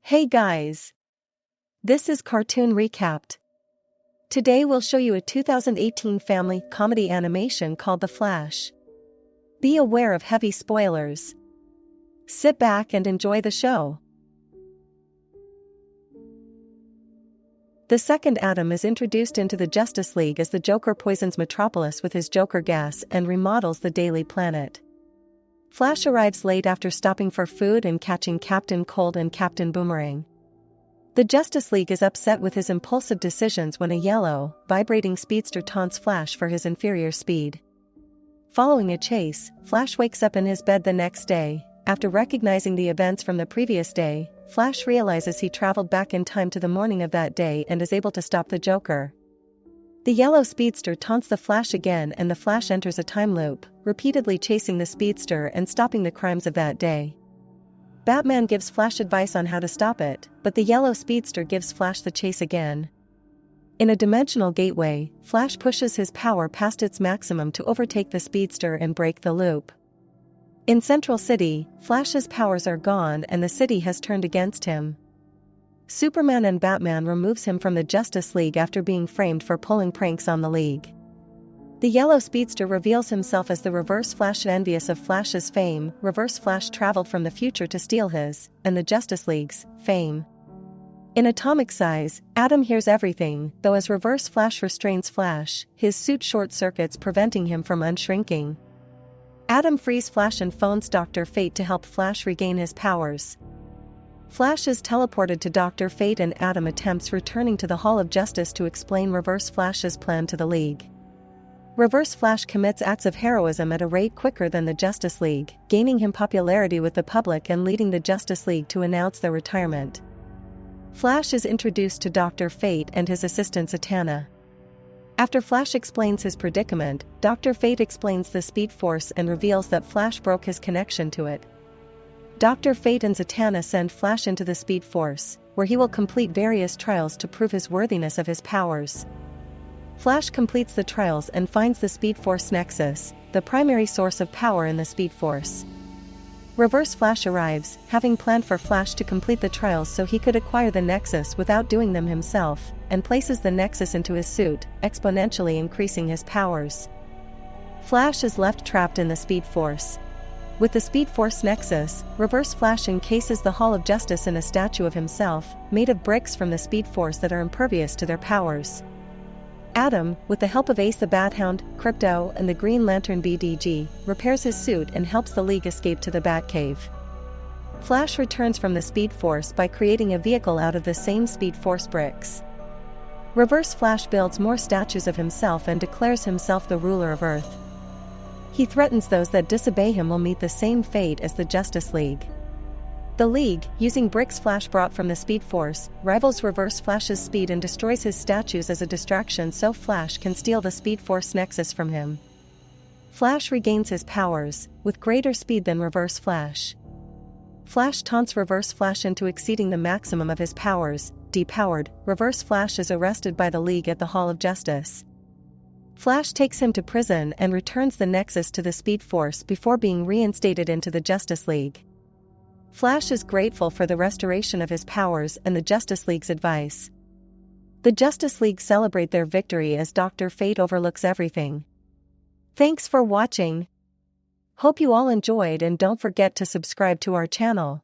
Hey guys! This is Cartoon Recapped. Today we'll show you a 2018 family comedy animation called The Flash. Be aware of heavy spoilers. Sit back and enjoy the show. The second Atom is introduced into the Justice League as the Joker poisons Metropolis with his Joker gas and remodels the Daily Planet. Flash arrives late after stopping for food and catching Captain Cold and Captain Boomerang. The Justice League is upset with his impulsive decisions when a yellow, vibrating speedster taunts Flash for his inferior speed. Following a chase, Flash wakes up in his bed the next day. After recognizing the events from the previous day, Flash realizes he traveled back in time to the morning of that day and is able to stop the Joker. The yellow speedster taunts the Flash again and the Flash enters a time loop, repeatedly chasing the speedster and stopping the crimes of that day. Batman gives Flash advice on how to stop it, but the yellow speedster gives Flash the chase again. In a dimensional gateway, Flash pushes his power past its maximum to overtake the speedster and break the loop. In Central City, Flash's powers are gone and the city has turned against him. Superman and Batman removes him from the Justice League after being framed for pulling pranks on the League. The yellow speedster reveals himself as the Reverse Flash. Envious of Flash's fame, Reverse Flash traveled from the future to steal his, and the Justice League's, fame. In atomic size, Atom hears everything, though as Reverse Flash restrains Flash, his suit short-circuits preventing him from unshrinking. Atom frees Flash and phones Dr. Fate to help Flash regain his powers. Flash is teleported to Dr. Fate and Atom attempts returning to the Hall of Justice to explain Reverse Flash's plan to the League. Reverse Flash commits acts of heroism at a rate quicker than the Justice League, gaining him popularity with the public and leading the Justice League to announce their retirement. Flash is introduced to Dr. Fate and his assistant Zatanna. After Flash explains his predicament, Dr. Fate explains the Speed Force and reveals that Flash broke his connection to it. Dr. Fate and Zatanna send Flash into the Speed Force, where he will complete various trials to prove his worthiness of his powers. Flash completes the trials and finds the Speed Force Nexus, the primary source of power in the Speed Force. Reverse Flash arrives, having planned for Flash to complete the trials so he could acquire the Nexus without doing them himself, and places the Nexus into his suit, exponentially increasing his powers. Flash is left trapped in the Speed Force. With the Speed Force Nexus, Reverse Flash encases the Hall of Justice in a statue of himself, made of bricks from the Speed Force that are impervious to their powers. Atom, with the help of Ace the Bathound, Crypto and the Green Lantern BDG, repairs his suit and helps the League escape to the Batcave. Flash returns from the Speed Force by creating a vehicle out of the same Speed Force bricks. Reverse Flash builds more statues of himself and declares himself the ruler of Earth. He threatens those that disobey him will meet the same fate as the Justice League. The League, using bricks Flash brought from the Speed Force, rivals Reverse Flash's speed and destroys his statues as a distraction so Flash can steal the Speed Force Nexus from him. Flash regains his powers, with greater speed than Reverse Flash. Flash taunts Reverse Flash into exceeding the maximum of his powers. Depowered, Reverse Flash is arrested by the League at the Hall of Justice. Flash takes him to prison and returns the Nexus to the Speed Force before being reinstated into the Justice League. Flash is grateful for the restoration of his powers and the Justice League's advice. The Justice League celebrate their victory as Dr. Fate overlooks everything. Thanks for watching. Hope you all enjoyed and don't forget to subscribe to our channel.